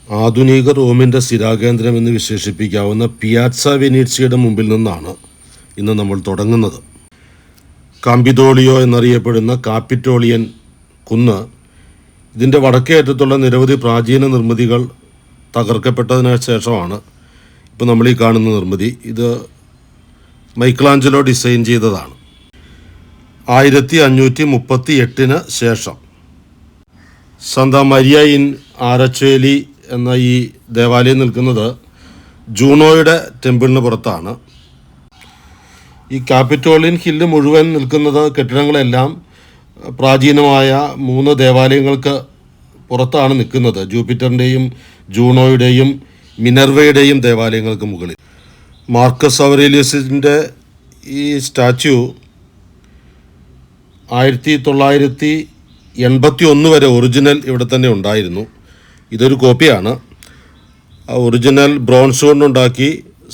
ആധുനിക റോമിൻ്റെ സ്ഥിരാകേന്ദ്രമെന്ന് വിശേഷിപ്പിക്കാവുന്ന പിയാറ്റ്സ വെനീറ്റ്സിയുടെ മുമ്പിൽ നിന്നാണ് ഇന്ന് നമ്മൾ തുടങ്ങുന്നത്. കാമ്പിദോളിയോ എന്നറിയപ്പെടുന്ന കാപ്പിറ്റോളിയൻ കുന്ന്, ഇതിൻ്റെ വടക്കേ അറ്റത്തുള്ള നിരവധി പ്രാചീന നിർമ്മിതികൾ തകർക്കപ്പെട്ടതിന് ശേഷമാണ് ഇപ്പോൾ നമ്മൾ ഈ കാണുന്ന നിർമ്മിതി. ഇത് മൈക്കലാഞ്ചലോ ഡിസൈൻ ചെയ്തതാണ്. 1538 ശേഷം സാന്താ മരിയ ഇൻ ആരച്ചേലി എന്ന ഈ ദേവാലയം നിൽക്കുന്നത് ജൂണോയുടെ ടെമ്പിളിന് പുറത്താണ്. ഈ കാപ്പിറ്റോളിയൻ ഹില്ല് മുഴുവൻ നിൽക്കുന്നത് കെട്ടിടങ്ങളെല്ലാം പ്രാചീനമായ 3 ദേവാലയങ്ങൾക്ക് പുറത്താണ് നിൽക്കുന്നത്. ജൂപ്പിറ്ററിൻ്റെയും ജൂണോയുടെയും മിനർവയുടെയും ദേവാലയങ്ങൾക്ക് മുകളിൽ. മാർക്കസ് ഔറേലിയസിൻ്റെ ഈ സ്റ്റാച്യു 1981 വരെ ഒറിജിനൽ ഇവിടെ തന്നെ ഉണ്ടായിരുന്നു. ഇതൊരു കോപ്പിയാണ്. ഒറിജിനൽ ബ്രോൺസ് കൊണ്ടുണ്ടാക്കി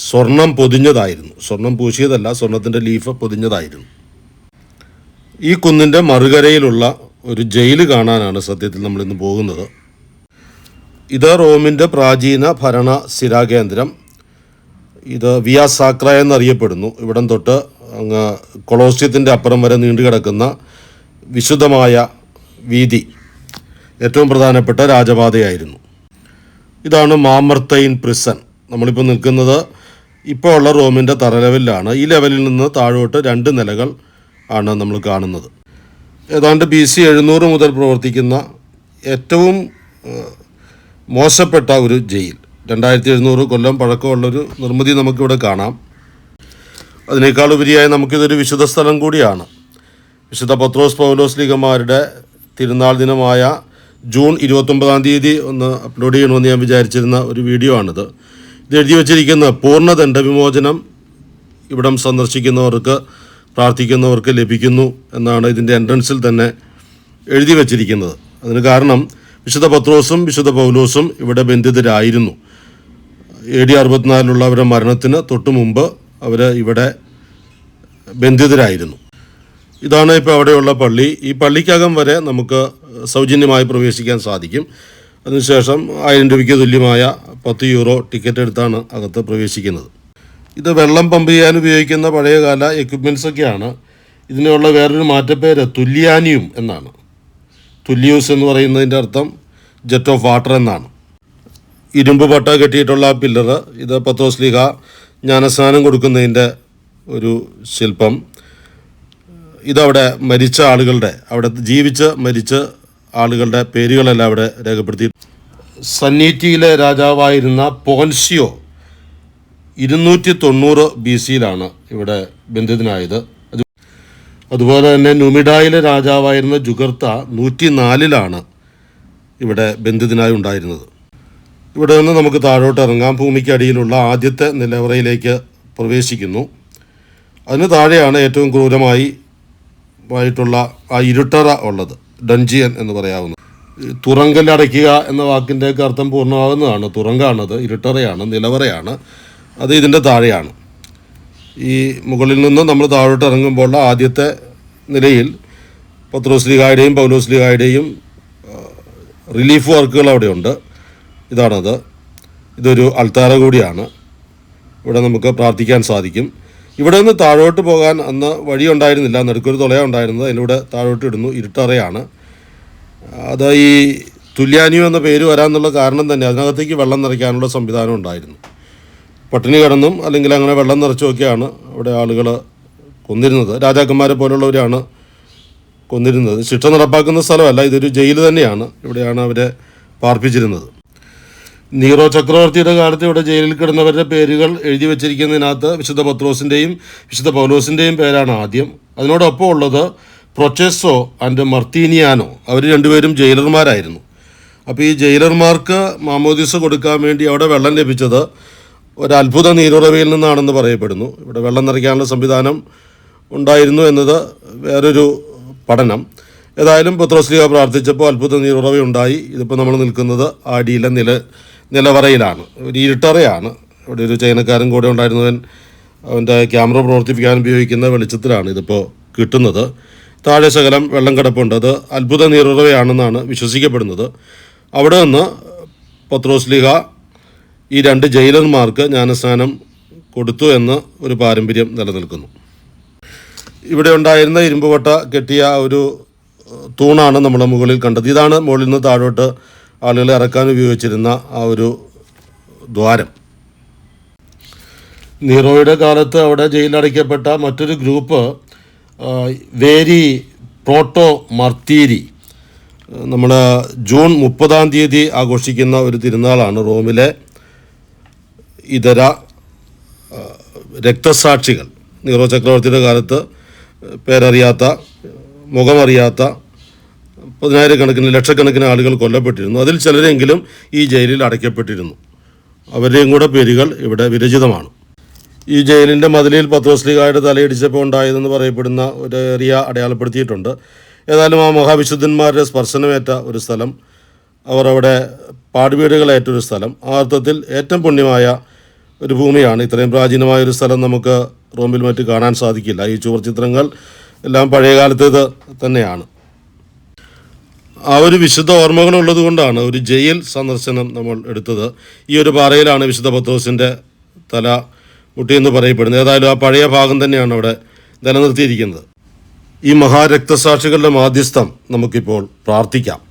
സ്വർണം പൊതിഞ്ഞതായിരുന്നു. സ്വർണം പൂശിയതല്ല, സ്വർണത്തിൻ്റെ ലീഫ് പൊതിഞ്ഞതായിരുന്നു. ഈ കുന്നിൻ്റെ മറുകരയിലുള്ള ഒരു ജയിൽ കാണാനാണ് സത്യത്തിൽ നമ്മളിന്ന് പോകുന്നത്. ഇത് റോമിൻ്റെ പ്രാചീന ഭരണ സ്ഥിരാകേന്ദ്രം. ഇത് വിയ സാക്ര എന്നറിയപ്പെടുന്നു. ഇവിടം തൊട്ട് അങ്ങ് കൊളോസ്യത്തിൻ്റെ അപ്പുറം വരെ നീണ്ടുകിടക്കുന്ന വിശുദ്ധമായ വീതി ഏറ്റവും പ്രധാനപ്പെട്ട രാജപാതയായിരുന്നു. ഇതാണ് മാമർത്തൈൻ പ്രിസൺ. നമ്മളിപ്പോൾ നിൽക്കുന്നത് ഇപ്പോൾ ഉള്ള റോമിൻ്റെ തറ ലെവലിലാണ്. ഈ ലെവലിൽ നിന്ന് താഴോട്ട് 2 നിലകൾ ആണ് നമ്മൾ കാണുന്നത്. ഏതാണ്ട് BC 700 മുതൽ പ്രവർത്തിക്കുന്ന ഏറ്റവും മോശപ്പെട്ട ഒരു ജയിൽ. 2700 കൊല്ലം പഴക്കമുള്ളൊരു നിർമ്മിതി നമുക്കിവിടെ കാണാം. അതിനേക്കാൾ ഉപരിയായി നമുക്കിതൊരു വിശുദ്ധ സ്ഥലം കൂടിയാണ്. വിശുദ്ധ പത്രോസ് പൗലോസ് ലീഗന്മാരുടെ തിരുനാൾ ദിനമായ ജൂൺ 29 ഒന്ന് അപ്ലോഡ് ചെയ്യണമെന്ന് ഞാൻ വിചാരിച്ചിരുന്ന ഒരു വീഡിയോ ആണിത്. ഇത് എഴുതി വച്ചിരിക്കുന്ന പൂർണ്ണ ദണ്ഡവിമോചനം ഇവിടം സന്ദർശിക്കുന്നവർക്ക്, പ്രാർത്ഥിക്കുന്നവർക്ക് ലഭിക്കുന്നു എന്നാണ് ഇതിൻ്റെ എൻട്രൻസിൽ തന്നെ എഴുതി വച്ചിരിക്കുന്നത്. അതിന് കാരണം വിശുദ്ധ പത്രോസും വിശുദ്ധ പൗലോസും ഇവിടെ ബന്ധിതരായിരുന്നു. AD 64 അവരുടെ മരണത്തിന് തൊട്ട് മുമ്പ് അവർ ഇവിടെ ബന്ധിതരായിരുന്നു. ഇതാണ് ഇപ്പോൾ അവിടെയുള്ള പള്ളി. ഈ പള്ളിക്കകം വരെ നമുക്ക് സൗജന്യമായി പ്രവേശിക്കാൻ സാധിക്കും. അതിനുശേഷം 1000 രൂപയ്ക്ക് തുല്യമായ 10 യൂറോ ടിക്കറ്റ് എടുത്താണ് അകത്ത് പ്രവേശിക്കുന്നത്. ഇത് വെള്ളം പമ്പ് ചെയ്യാൻ ഉപയോഗിക്കുന്ന പഴയകാല എക്യുപ്മെൻറ്റ്സൊക്കെയാണ്. ഇതിനുള്ള വേറൊരു മാറ്റപ്പേര് തുല്യാനിയും എന്നാണ്. തുല്യൂസ് എന്ന് പറയുന്നതിൻ്റെ അർത്ഥം ജെറ്റ് ഓഫ് വാട്ടർ എന്നാണ്. ഇരുമ്പ് പട്ട കെട്ടിയിട്ടുള്ള ആ പില്ലർ, ഇത് പത്രോസ് ലീഗ ജ്ഞാനസ്നാനം കൊടുക്കുന്നതിൻ്റെ ഒരു ശില്പം. ഇതവിടെ മരിച്ച ആളുകളുടെ, അവിടെ ജീവിച്ച് മരിച്ച ആളുകളുടെ പേരുകളെല്ലാം അവിടെ രേഖപ്പെടുത്തി. സന്നീറ്റിയിലെ രാജാവായിരുന്ന പോൻസിയോ 290 BC ഇവിടെ ബന്ധിതനായത്. അതുപോലെ തന്നെ നുമിഡായിലെ രാജാവായിരുന്ന ജുഗർത്ത 104 ഇവിടെ ബന്ധിതനായി ഉണ്ടായിരുന്നത്. ഇവിടെ നിന്ന് നമുക്ക് താഴോട്ട് ഇറങ്ങാം. ഭൂമിക്കടിയിലുള്ള ആദ്യത്തെ നിലവറയിലേക്ക് പ്രവേശിക്കുന്നു. അതിന് താഴെയാണ് ഏറ്റവും ക്രൂരമായിട്ടുള്ള ആ ഇരുട്ടറ ഉള്ളത്, ഡഞ്ചിയൻ എന്ന് പറയാവുന്നത്. തുറങ്കലടയ്ക്കുക എന്ന വാക്കിൻ്റെയൊക്കെ അർത്ഥം പൂർണ്ണമാകുന്നതാണ്. തുറങ്കാണത്, ഇരുട്ടറയാണ്, നിലവറയാണ്. അത് ഇതിൻ്റെ താഴെയാണ്. ഈ മുകളിൽ നിന്ന് നമ്മൾ താഴോട്ട് ഇറങ്ങുമ്പോൾ ആദ്യത്തെ നിലയിൽ പത്രോസ് ലീഗായുടെയും പൗലോസ് ലീഗായുടെയും റിലീഫ് വർക്കുകൾ അവിടെയുണ്ട്. ഇതാണത്. ഇതൊരു അൾത്താര കൂടിയാണ്. ഇവിടെ നമുക്ക് പ്രാർത്ഥിക്കാൻ സാധിക്കും. ഇവിടെ നിന്ന് താഴോട്ട് പോകാൻ അന്ന് വഴിയുണ്ടായിരുന്നില്ല. നടുക്കൊരു തുളയാണ് ഉണ്ടായിരുന്നത്. അതിലൂടെ താഴോട്ട് ഇടുന്നു. ഇരുട്ടറയാണ് അത്. ഈ തുല്യാനിയോ എന്ന പേര് വരാനുള്ള കാരണം തന്നെ അതിനകത്തേക്ക് വെള്ളം നിറയ്ക്കാനുള്ള സംവിധാനം ഉണ്ടായിരുന്നു. പട്ടിണി കിടന്നും അല്ലെങ്കിൽ അങ്ങനെ വെള്ളം നിറച്ചുമൊക്കെയാണ് അവിടെ ആളുകൾ കൊന്നിരുന്നത്. രാജാക്കന്മാരെ പോലുള്ളവരാണ് കൊന്നിരുന്നത്. ശിക്ഷ നടപ്പാക്കുന്ന സ്ഥലമല്ല, ഇതൊരു ജയിൽ തന്നെയാണ്. ഇവിടെയാണ് അവരെ പാർപ്പിച്ചിരുന്നത്. നീറോ ചക്രവർത്തിയുടെ കാലത്ത് ഇവിടെ ജയിലിൽ കിടന്നവരുടെ പേരുകൾ എഴുതി വച്ചിരിക്കുന്നതിനകത്ത് വിശുദ്ധ പത്രോസിൻ്റെയും വിശുദ്ധ പൗലോസിൻ്റെയും പേരാണ് ആദ്യം. അതിനോടൊപ്പം ഉള്ളത് പ്രൊച്ചെസോ ആൻഡ് മർത്തീനിയാനോ. അവർ രണ്ടുപേരും ജയിലർമാരായിരുന്നു. അപ്പോൾ ഈ ജയിലർമാർക്ക് മാമോദിസ കൊടുക്കാൻ വേണ്ടി അവിടെ വെള്ളം ലഭിച്ചത് ഒരു അത്ഭുത നീരുറവയിൽ നിന്നാണെന്ന് പറയപ്പെടുന്നു. ഇവിടെ വെള്ളം നിറയ്ക്കാനുള്ള സംവിധാനം ഉണ്ടായിരുന്നു എന്നത് വേറൊരു പഠനം. ഏതായാലും പത്രോസ് ലീഗ പ്രാർത്ഥിച്ചപ്പോൾ അത്ഭുത നീരുറവ ഉണ്ടായി. ഇതിപ്പോൾ നമ്മൾ നിൽക്കുന്നത് ആടിയിലെ നിലവറയിലാണ്. ഒരു ഇരുട്ടറയാണ്. ഇവിടെ ഒരു ചൈനക്കാരൻ കൂടെ ഉണ്ടായിരുന്നവൻ അവൻ്റെ ക്യാമറ പ്രവർത്തിപ്പിക്കാൻ ഉപയോഗിക്കുന്ന വെളിച്ചത്തിലാണ് ഇതിപ്പോൾ കിട്ടുന്നത്. താഴെ ശകലം വെള്ളം കിടപ്പുണ്ട്. അത് അത്ഭുത നീരുറവയാണെന്നാണ് വിശ്വസിക്കപ്പെടുന്നത്. അവിടെ നിന്ന് പത്രോസ്ലിഹ ഈ 2 ജയിലർമാർക്ക് ജ്ഞാനസ്നാനം കൊടുത്തു എന്ന് ഒരു പാരമ്പര്യം നിലനിൽക്കുന്നു. ഇവിടെ ഉണ്ടായിരുന്ന ഇരുമ്പുകൊട്ട കെട്ടിയ ഒരു തൂണാണ് നമ്മൾ മുകളിൽ കണ്ടത്. ഇതാണ് മുകളിൽ നിന്ന് താഴോട്ട് ആളുകളെ ഇറക്കാൻ ഉപയോഗിച്ചിരുന്ന ആ ഒരു ദ്വാരം. നീറോയുടെ കാലത്ത് അവിടെ ജയിലടയ്ക്കപ്പെട്ട മറ്റൊരു ഗ്രൂപ്പ് വേരി പ്രോട്ടോ മർത്തീരി, നമ്മൾ ജൂൺ 30 ആഘോഷിക്കുന്ന ഒരു തിരുനാളാണ്. റോമിലെ ഇതര രക്തസാക്ഷികൾ, നീറോ ചക്രവർത്തിയുടെ കാലത്ത് പേരറിയാത്ത, മുഖമറിയാത്ത 10,000 ലക്ഷക്കണക്കിന് ആളുകൾ കൊല്ലപ്പെട്ടിരുന്നു. അതിൽ ചിലരെങ്കിലും ഈ ജയിലിൽ അടയ്ക്കപ്പെട്ടിരുന്നു. അവരുടെയും കൂടെ പേരുകൾ ഇവിടെ വിരചിതമാണ്. ഈ ജയിലിൻ്റെ മതിലിൽ പത്രോസ്ലിഹായുടെ തലയിടിച്ചപ്പോൾ ഉണ്ടായതെന്ന് പറയപ്പെടുന്ന ഒരു ഏരിയ അടയാളപ്പെടുത്തിയിട്ടുണ്ട്. ഏതായാലും ആ മഹാവിശുദ്ധന്മാരുടെ സ്പർശനമേറ്റ ഒരു സ്ഥലം, അവർ അവിടെ പാടുവീടുകളേറ്റൊരു സ്ഥലം, ആ അർത്ഥത്തിൽ ഏറ്റവും പുണ്യമായ ഒരു ഭൂമിയാണ്. ഇത്രയും പ്രാചീനമായൊരു സ്ഥലം നമുക്ക് റോമിൽ മറ്റ് കാണാൻ സാധിക്കില്ല. ഈ ചുവർച്ചിത്രങ്ങൾ എല്ലാം പഴയ കാലത്തേത് തന്നെയാണ്. ആ ഒരു വിശുദ്ധ ഓർമ്മകളുള്ളത് കൊണ്ടാണ് ഒരു ജയിൽ സന്ദർശനം നമ്മൾ എടുത്തത്. ഈ ഒരു പാറയിലാണ് വിശുദ്ധ പത്രോസിൻ്റെ തല മുട്ടിയെന്ന് പറയപ്പെടുന്നത്. ഏതായാലും ആ പഴയ ഭാഗം തന്നെയാണ് അവിടെ നിലനിർത്തിയിരിക്കുന്നത്. ഈ മഹാരക്തസാക്ഷികളുടെ മാധ്യസ്ഥം നമുക്കിപ്പോൾ പ്രാർത്ഥിക്കാം.